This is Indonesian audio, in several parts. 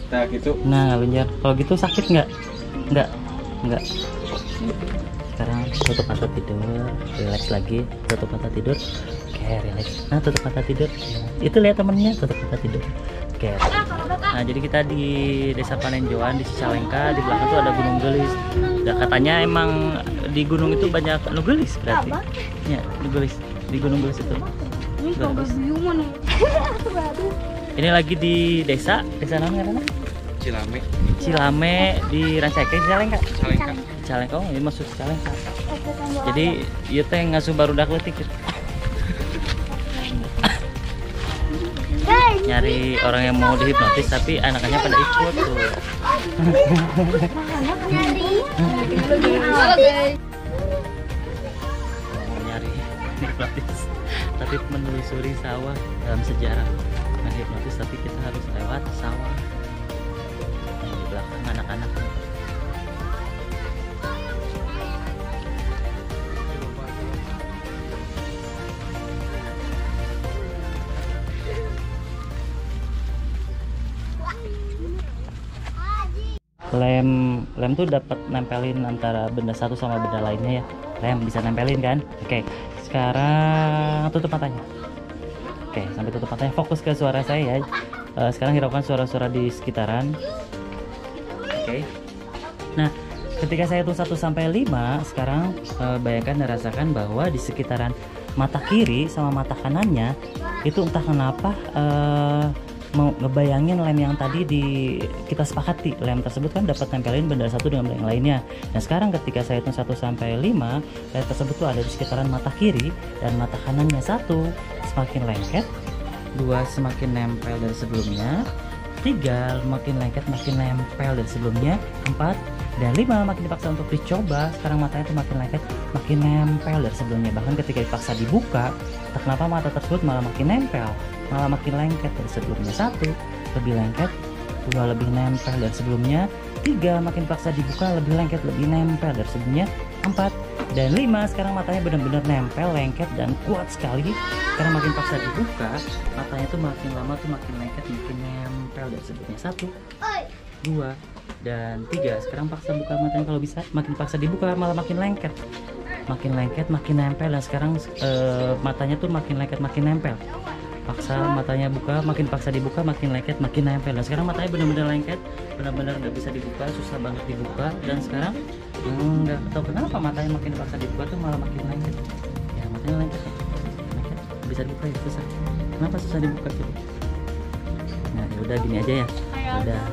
Nah gitu. Nah, lunjar. Kalau gitu sakit nggak? Nggak. Sekarang tutup mata tidur, relax lagi, tutup mata tidur. Oke, relax. Nah, tutup mata tidur. Itu lihat temennya, tutup mata tidur. Oke. Nah, jadi kita di Desa Panenjoan di Cicalengka, di belakang tuh ada Gunung Gelis. Nah, katanya emang di gunung itu banyak gelis berarti. Ya, gelis. Di Gunung Gelis itu. Bagus. Ini lagi di desa mana? Cilame di Rancaikek, Cicalengka. Cicalengka, oh ini masuk Cicalengka. Jadi ieu teh ngasuh barudak leutik. Nyari orang yang mau dihipnotis tapi anak-anaknya pada ikut tuh. Nyari hipnotis tapi menelusuri sawah dalam sejarah. Nah, hipnotis tapi kita harus lewat sawah. Nah, di belakang anak-anaknya. Lem tuh dapat nempelin antara benda satu sama benda lainnya ya. Lem bisa nempelin kan? Oke, sekarang tutup matanya. Oke, sampai tutup matanya, fokus ke suara saya ya. Sekarang hiraukan suara-suara di sekitaran. Oke. Nah, ketika saya hitung 1 sampai 5, sekarang bayangkan dan rasakan bahwa di sekitaran mata kiri sama mata kanannya itu entah kenapa mau ngebayangin lem yang tadi kita sepakati. Lem tersebut kan dapat nempelin benda satu dengan benda yang lainnya. Nah, sekarang ketika saya hitung 1 sampai 5, lem tersebut tuh ada di sekitaran mata kiri dan mata kanannya. 1 semakin lengket, 2 semakin nempel dari sebelumnya, 3 makin lengket makin nempel dari sebelumnya, 4 dan 5 makin dipaksa untuk dicoba. Sekarang matanya tuh makin lengket makin nempel dari sebelumnya. Bahkan ketika dipaksa dibuka, entah kenapa mata tersebut malah makin nempel, malah makin lengket dari sebelumnya. 1 lebih lengket, 2 lebih nempel dari sebelumnya, 3 makin paksa dibuka lebih lengket lebih nempel dari sebelumnya, 4 dan 5 sekarang matanya benar-benar nempel, lengket dan kuat sekali. Sekarang makin paksa dibuka, matanya tuh makin lama tuh makin lengket makin nempel dari sebelumnya. 1 2 dan 3 sekarang paksa buka matanya kalau bisa. Makin paksa dibuka malah makin lengket makin nempel. Dan sekarang matanya tuh makin lengket makin nempel. Paksa matanya buka, makin paksa dibuka makin lengket makin nempel. Dan sekarang matanya benar-benar lengket, benar-benar nggak bisa dibuka, susah banget dibuka. Dan sekarang nggak tahu kenapa matanya makin paksa dibuka tuh malah makin lengket. Ya, matanya lengket bisa dibuka ya, susah. Kenapa susah dibuka gitu? Nah, ya udah gini aja ya. Udah.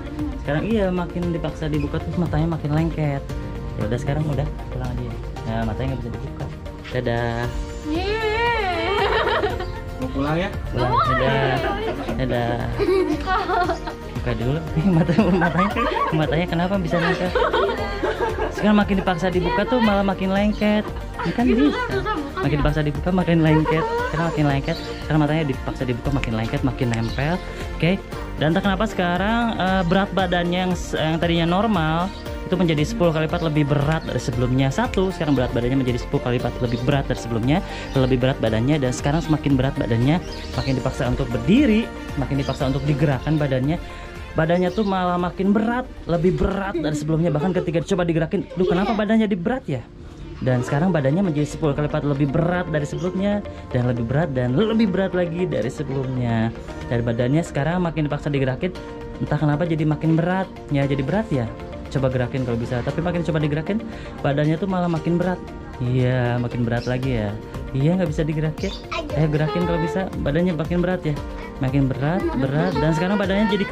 Sekarang iya makin dipaksa dibuka tuh matanya makin lengket. Ya udah sekarang udah pulang aja ya. Nah, matanya nggak bisa dibuka. Dadah. Mau pulang ya? Pulang. Dadah. Buka dulu. matanya kenapa bisa lengket? Sekarang makin dipaksa dibuka tuh malah makin lengket. Ini kan bisa. Makin dipaksa dibuka makin lengket. Sekarang makin lengket. Sekarang matanya dipaksa dibuka makin lengket makin nempel. Oke. Dan entah kenapa sekarang berat badannya yang tadinya normal itu menjadi 10 kali lipat lebih berat dari sebelumnya. 1 sekarang berat badannya menjadi 10 kali lipat lebih berat dari sebelumnya, lebih berat badannya. Dan sekarang semakin berat badannya, makin dipaksa untuk berdiri, makin dipaksa untuk digerakkan badannya tuh malah makin berat, lebih berat dari sebelumnya. Bahkan ketika dicoba digerakin, duh kenapa badannya jadi berat ya? Dan sekarang badannya menjadi 10 kali lipat lebih berat dari sebelumnya, dan lebih berat lagi dari sebelumnya. Dan badannya sekarang makin dipaksa digerakin, entah kenapa jadi makin berat. Ya jadi berat ya. Coba gerakin kalau bisa, tapi makin coba digerakin badannya tuh malah makin berat. Iya, makin berat lagi ya. Iya, nggak bisa digerakin. Gerakin kalau bisa, badannya makin berat ya. Makin berat, dan sekarang badannya jadi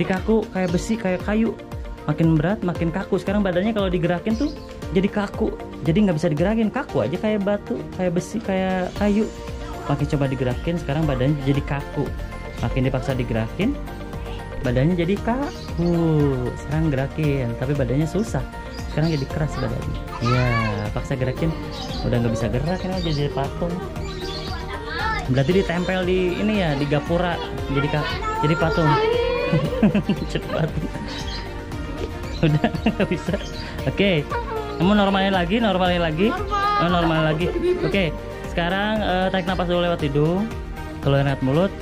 kaku kayak besi, kayak kayu. Makin berat, makin kaku. Sekarang badannya kalau digerakin tuh jadi kaku, jadi nggak bisa digerakin, kaku aja kayak batu, kayak besi, kayak kayu. Makin coba digerakin, sekarang badannya jadi kaku. Makin dipaksa digerakin, badannya jadi kaku. Sekarang gerakin, tapi badannya susah. Sekarang jadi keras badannya. Iya, paksa gerakin, udah nggak bisa gerak, kan jadi patung. Berarti ditempel di ini ya, di gapura, jadi patung. Cepat. Udah nggak bisa. Oke. Kamu normalin lagi. Oke. Sekarang tarik nafas dulu lewat hidung, keluar lewat mulut.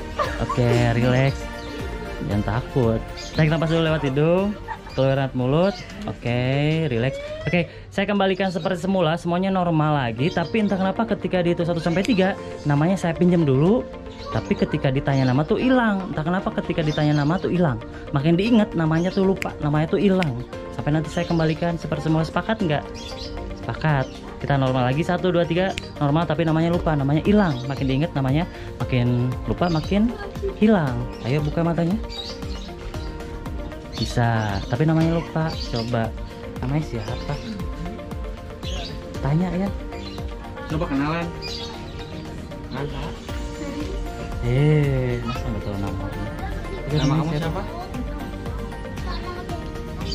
Oke, relax. Jangan takut. Tarik nafas dulu lewat hidung, keluar lewat mulut. Oke, relax. Oke, saya kembalikan seperti semula, semuanya normal lagi. Tapi entah kenapa ketika dihitung 1 sampai 3, namanya saya pinjam dulu. Tapi ketika ditanya nama tuh hilang. Entah kenapa ketika ditanya nama tuh hilang. Makin diingat namanya tuh lupa, namanya tuh hilang. Sampai nanti saya kembalikan seperti semula. Sepakat nggak? Sepakat. Kita normal lagi 1, 2, 3 normal tapi namanya lupa, namanya hilang. Makin diingat namanya makin lupa, makin hilang. Ayo buka matanya. Bisa, tapi namanya lupa. Coba namanya siapa? Tanya ya. Coba kenalan. Masa nggak tahu namanya? Nama kamu siapa?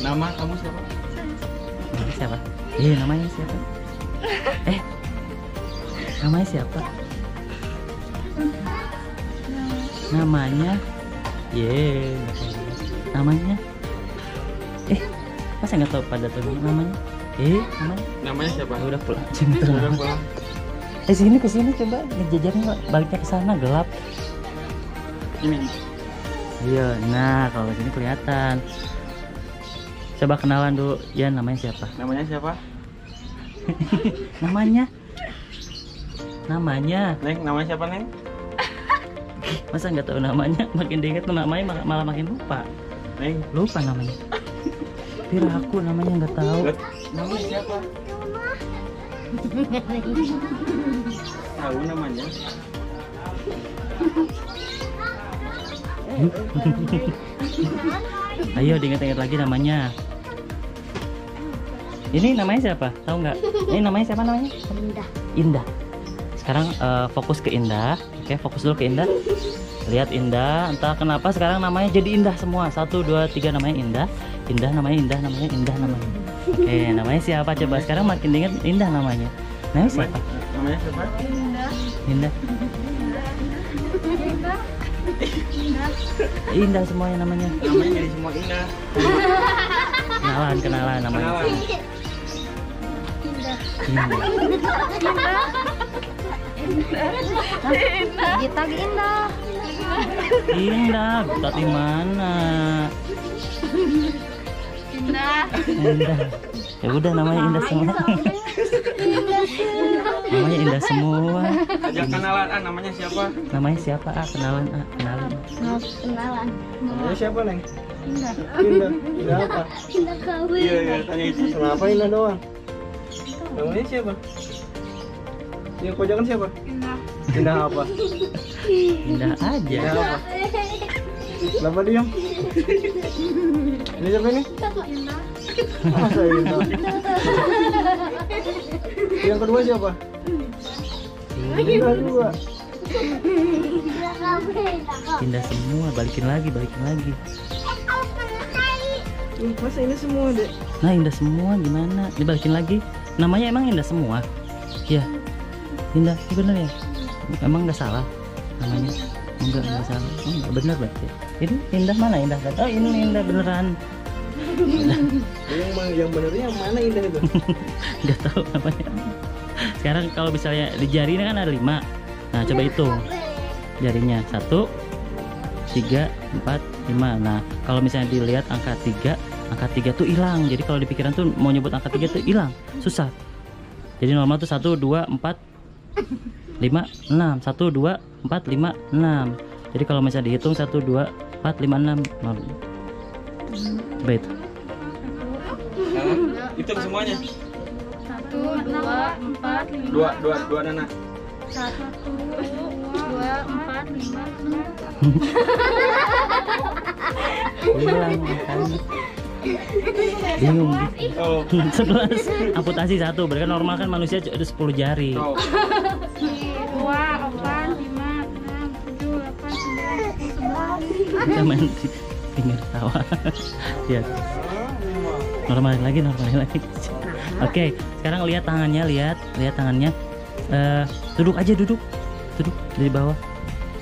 Nama kamu siapa? Namanya siapa? Namanya siapa? Namanya siapa? Namanya? Namanya? Masa nggak tahu pada tuh namanya? Namanya siapa? Udah pulang. Udah pulang. Sini ke sini coba ngejajarin, baliknya ke sana gelap. Ini. Iya, nah kalau sini kelihatan. Coba kenalan dulu. Ya, namanya siapa? Namanya siapa? Namanya. Neng, namanya siapa, Neng? Masa nggak tahu namanya? Makin diingat namanya malah makin lupa. Neng, Lupa namanya. Pira aku namanya nggak tahu. namanya siapa? Tahu namanya? Ayo diingat-ingat lagi namanya. Ini namanya siapa? Tahu nggak? Ini namanya siapa namanya? Indah. Sekarang fokus ke Indah. Oke, fokus dulu ke Indah. Lihat Indah. Entah kenapa sekarang namanya jadi Indah semua. 1, 2, 3 namanya Indah. Indah namanya Indah namanya Indah namanya. Oke, namanya siapa? Coba sekarang makin diingat Indah namanya. Namanya siapa? Namanya siapa? Indah. Indah semuanya namanya. Namanya jadi semua indah. Kenalan namanya. Kenalan. Indah. Gita Indah. Indah, tadi mana? Indah. Indah. Ya udah namanya Indah semua. Namanya Indah semua. Ajak kenalan, namanya siapa? Namanya siapa? Kenalan, kenalan. Kenalan. Namanya siapa, Neng? Indah. Indah. Indah apa? Indah kawin. Iya, tanya itu. Kenapa Indah doang? Namanya siapa? Yang pojokan siapa? Indah. Indah apa? Indah aja. Indah apa? Kenapa diam? Ini siapa ini? Indah. Masa Indah? Yang kedua siapa? Indah juga. Indah semua, balikin lagi. Masa ini semua deh? Nah, Indah semua gimana? Dibalikin lagi. Namanya emang Indah semua? Ya. Indah, ini bener ya? Emang nggak salah namanya? Enggak salah. Oh, enggak bener berarti. Ini Indah mana Indah? Oh, ini Indah beneran. Yang benernya yang mana Indah itu? Nggak tahu namanya. Sekarang kalau misalnya di jari ini kan ada 5. Nah, coba hitung jarinya. 1, 3, 4, 5. Nah, kalau misalnya dilihat angka 3 tuh hilang. Jadi kalau di pikiran tuh mau nyebut angka 3 tuh hilang, susah. Jadi normal tuh 1, 2, 4, 5, 6. 1, 2, 4, 5, 6. Jadi kalau misalnya dihitung 1, 2, 4, 5, 6. Baik. Hitung semuanya. 1, 2, 4, 5. Dua Nana. 1, 2, 4, 5. Hilang makanya. Bingung gitu. Oh. 11 amputasi 1, berarti kan normal kan manusia ada 10 jari. 2, Oh. 4, 5, 6, 7, 8, 9, 10, 11. Kita main di pinggir sawah. Ya. Normalin lagi. Oke, sekarang lihat tangannya, lihat tangannya. Duduk aja, duduk dari bawah.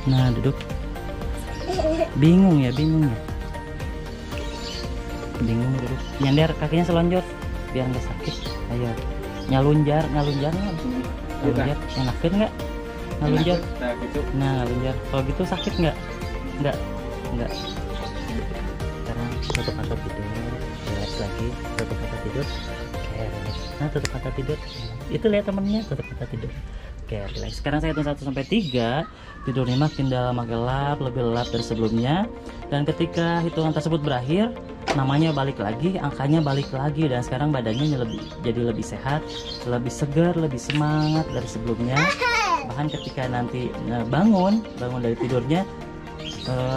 Nah, duduk. Bingung ya. Bingung duduk. Nyender kakinya selonjor biar nggak sakit. Ayo. Nyalunjar nggak? Ngalunjar, enakin nggak? Ngalunjar. Nah, gitu. Nah, ngalunjar. Kalau gitu sakit nggak? Nggak. lagi, tutup mata tidur. Oke, relax. Nah, tutup mata tidur. Itu lihat temennya, tutup mata tidur. Oke, relax. Sekarang saya hitung 1 sampai 3. Tidurnya makin dalam, makin lelap, lebih lelap dari sebelumnya. Dan ketika hitungan tersebut berakhir, namanya balik lagi, angkanya balik lagi, dan sekarang badannya jadi lebih sehat, lebih segar, lebih semangat dari sebelumnya. Bahkan ketika nanti bangun dari tidurnya,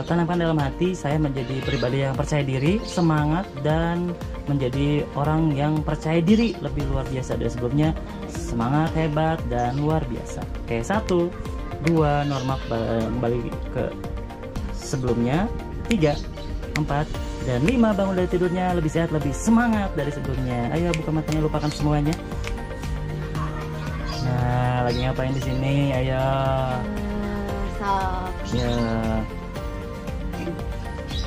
tanamkan dalam hati, saya menjadi pribadi yang percaya diri, semangat, dan menjadi orang yang percaya diri lebih luar biasa dari sebelumnya. Semangat, hebat, dan luar biasa. Oke, 1, 2, normal kembali ke sebelumnya. 3, 4, dan 5, bangun dari tidurnya lebih sehat, lebih semangat dari sebelumnya. Ayo buka matanya, lupakan semuanya. Nah, lagi ngapain di sini? Ayo. Ya.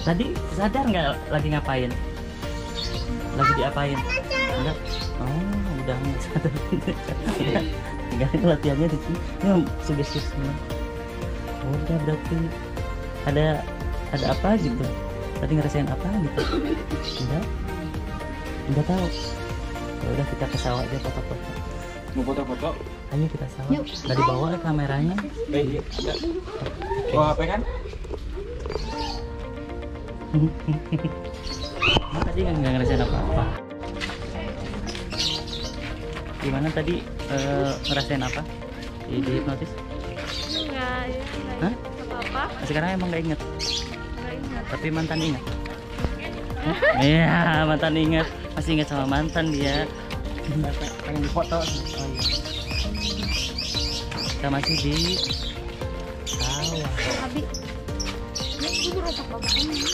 Tadi sadar nggak lagi ngapain? Lagi diapain? Enggak. Oh, udah nggak sadar. Enggak, latihannya di sini. Ini sugesti semua. Udah berarti ada apa gitu? Tadi ngerasain apa gitu? Enggak tahu. Ya udah, kita ke sawah aja foto-foto. Mau foto-foto? Ayo kita sawah. Tadi bawa kameranya. Iya, ada. Bawa HP kan? Nah, tadi nggak ngerasain apa-apa. Gimana tadi ngerasain apa? Di hipnotis? Enggak, ya, Hah? apa-apa. Sekarang emang nggak inget, Enggak ingat. tapi mantan ingat. Iya, mantan ingat. Masih ingat sama mantan dia. Pengen difoto. Kita masih di sawah. Habis. Ini rusak bapaknya.